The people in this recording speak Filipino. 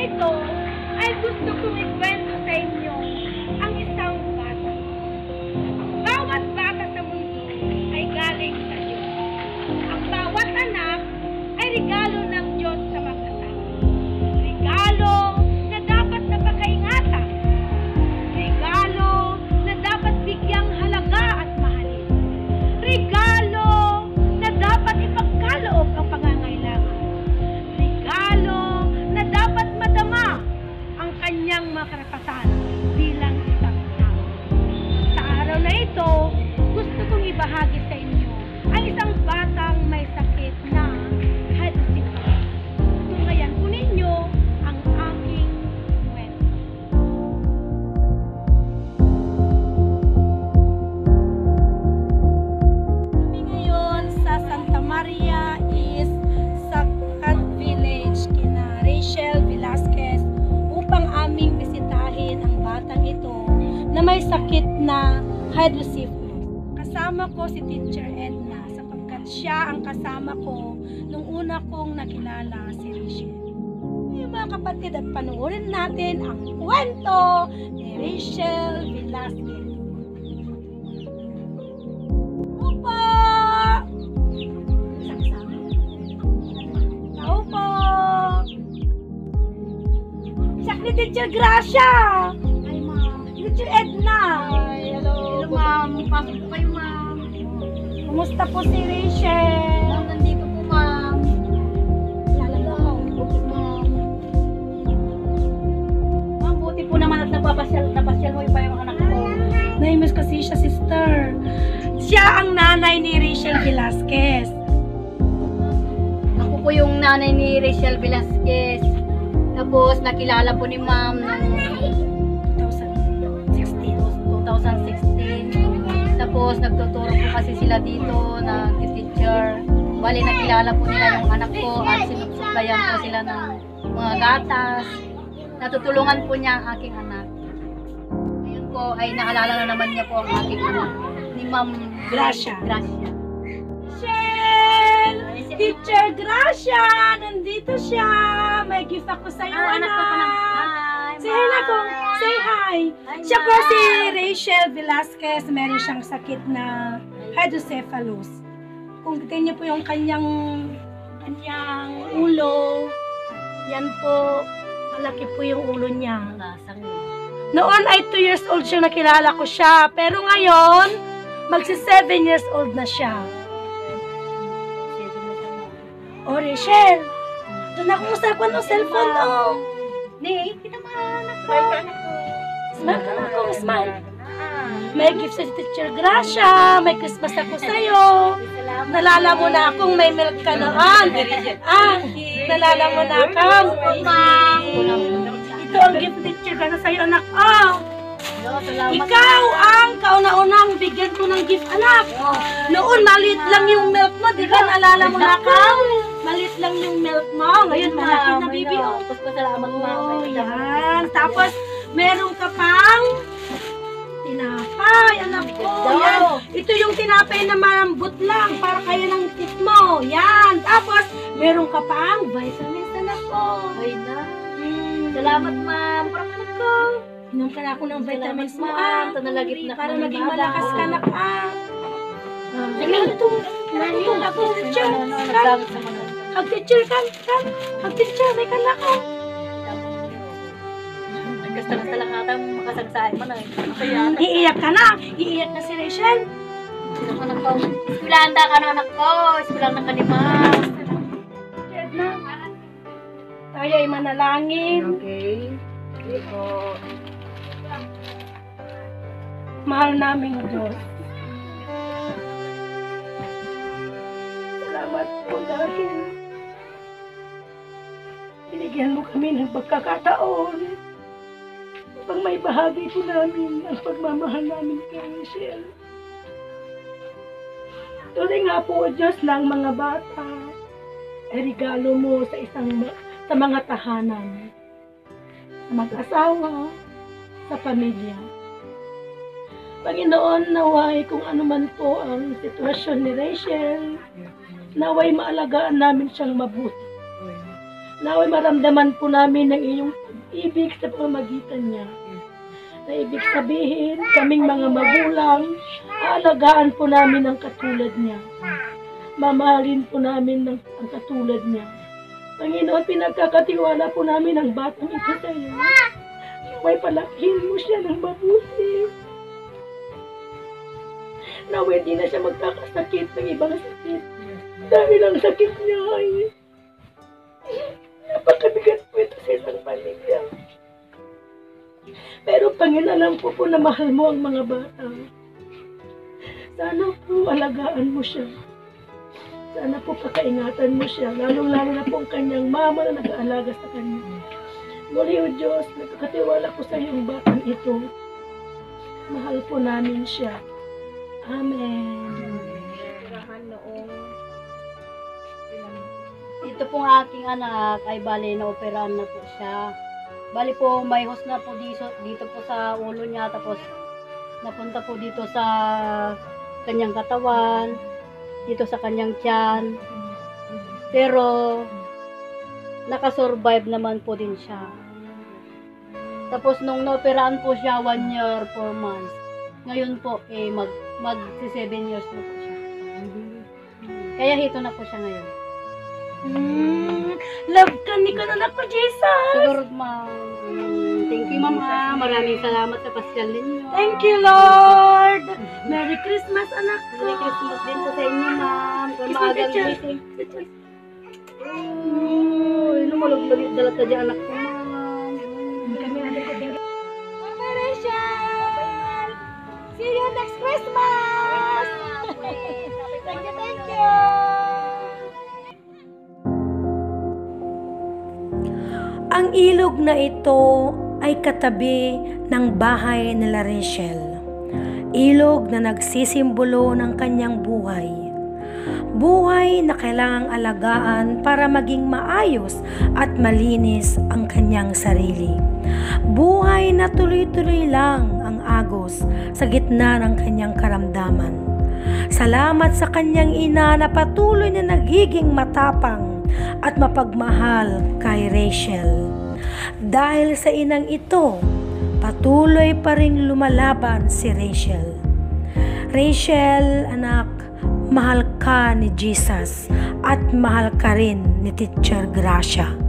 ito ay gusto kong ikwento sa inyo ang isang bata. Bawat bata sa mundo ay galing sa Diyos. Ang bawat anak ay regalo ng Diyos sa mag-asawa. Regalo na dapat napakaingatan. Regalo na dapat bigyang halaga at mahalin. Regalo na dapat ipagkaloob ang pangangailangan. Regalo na dapat madama ang kanyang mga karapatan bilang isang tao. Sa araw na ito, gusto kong ibahagi sa inyo ang isang batang may sakit na hydrocephalus. Tunghayan po ninyo ang aking kwento. Kami ngayon sa Santa Maria is Sacat Village kina Rachel Velasquez upang aming bisitahin ang batang ito na may sakit na hydrocephalus. Kasama ko si Teacher Edna sapagkat siya ang kasama ko nung una kong nakilala si Rachel. Ngayon mga kapatid, at panoorin natin ang kwento ni Rachel Velasquez. Opo! Tao po! Siya ni Teacher Gracia! Ay ma'am. Teacher Edna! Ay, hello. Hello ma'am. Pasok po kayo ma'am. Kumusta po si Rachel? Ma'am, nandito po ma'am. Lalala ko. Okay ma'am. Ma'am, buti po naman at napapasyal mo yung pa yung anak ko. Naimiss kasi siya, sister. Siya ang nanay ni Rachel Velasquez. Ako po yung nanay ni Rachel Velasquez. Tapos nakilala po ni ma'am noong 2016. Tapos nagtuturo po kasi sila dito na teacher. Bali nakilala po nila yung anak ko at sinusuklayan po sila ng mga gatas. Natutulungan po niya ang aking anak. Ngayon po ay naalala na naman niya po ang aking anak ni Ma'am Gracia. Gracia. Rachel! Teacher Gracia! Nandito siya! May gift ako sa iyo, anak. Say hi na kung, say hi! Siya po si Rachel Velasquez. Meron siyang sakit na hydrocephalus. Kung tingnan niyo po yung kanyang ulo, yan po, malaki po yung ulo niya. Noon ay 2 years old siya, nakilala ko siya. Pero ngayon, magsi 7 years old na siya. Oh, Rachel, doon ako usapan ng cellphone, oh. Ni, kita maanak ko. Smile ka na ako, smile. May gift sa Teacher Gracia, may Christmas ako sa'yo. Nalala mo na akong may milk ka noon. Nalala mo na akong. Ito ang gift Teacher Gracia sa'yo, anak. Ikaw ang kauna-unang bigyan ko ng gift, anak. Noon, maliit lang yung milk mo, di ba? Nalala mo na akong. Maliit lang yung milk mo. Ngayon, malaki na, baby. Salamat, ma'am. Yan. Tapos, meron ka pang tinapay, anak ko. Yan. Ito yung tinapay na malambot lang para kaya ng tip mo. Yan. Tapos, meron ka pang vitamins, anak ko. Ay na. Salamat, ma'am. Parang anak ko. Inom ka na ako ng vitamins mo, Ito nalagip na para maging malakas ka, anak, Sige, ito. Ako, teacher. Hag-teacher ka. Hag-teacher, may kala ko. Nagkasta lang ata makasagsahin mo na. Iiyak ka na. Iiyak na si Rachel. Anak ko. Iskulanda ka na, anak ko. Iskulanda ka ni ma'am. Edna, tayo ay manalangin. Okay. Mahal namin Diyos. Salamat po dahil binigyan mo kami ng pagkakataon upang may bahagi po namin ang pagmamahal namin kay Rachel. Tuloy nga po, Diyos, ng mga bata ay regalo mo sa mga tahanan, sa mag-asawa, sa pamilya. Panginoon, naway kung ano man po ang sitwasyon ni Rachel, naway maalagaan namin siyang mabuti. Naway maramdaman po namin ng iyong ibig sa pamamagitan niya. Na ibig sabihin, kaming mga magulang, aalagaan po namin ang katulad niya. Mamahalin po namin ang katulad niya. Panginoon, pinagkakatiwala po namin ang batang ito sa iyo. Naway palakihin mo siya ng mabuti. Naway di na siya magkakasakit ng ibang sakit. Dahil ang sakit niya ay napakabigat po ito sa isang pamilya. Pero Panginoon, alam ko po na mahal mo ang mga bata. Sana po alagaan mo siya. Sana po pakaingatan mo siya. Lalong-lalo na po ang kanyang mama na nag-aalaga sa kanya. Muli o Diyos, nagkakatiwala ko sa iyong batang ito. Mahal po namin siya. Amen. Ito pong aking anak ay bali na operahan na po siya. Bali po may hos na po dito po sa ulo niya, tapos napunta po dito sa kanyang katawan, dito sa kanyang tiyan. Pero nakasurvive naman po din siya. Tapos nung naoperahan po siya 1 year 4 months. Ngayon po mag 7 years na po siya. Kaya hito na po siya ngayon. Love ka ni kanak ko, Jesus. Siguro, ma'am. Thank you, ma'am. Maraming salamat sa pasyal ninyo. Thank you, Lord. Merry Christmas, anak ko. Merry Christmas din po sa inyo, ma'am. Kung maagang gising. Ano malaglag dalat na dyan, anak ko, ma'am. See you next Christmas! Thank you! Ang ilog na ito ay katabi ng bahay nila Rachel. Ilog na nagsisimbolo ng kanyang buhay. Buhay na kailangang alagaan para maging maayos at malinis ang kanyang sarili. Buhay na tuloy-tuloy lang ang agos sa gitna ng kanyang karamdaman. Salamat sa kanyang ina na patuloy na nagiging matapang at mapagmahal kay Rachel. Dahil sa inang ito, patuloy pa ring lumalaban si Rachel. Rachel, anak, mahal ka ni Jesus at mahal ka rin ni Teacher Gracia.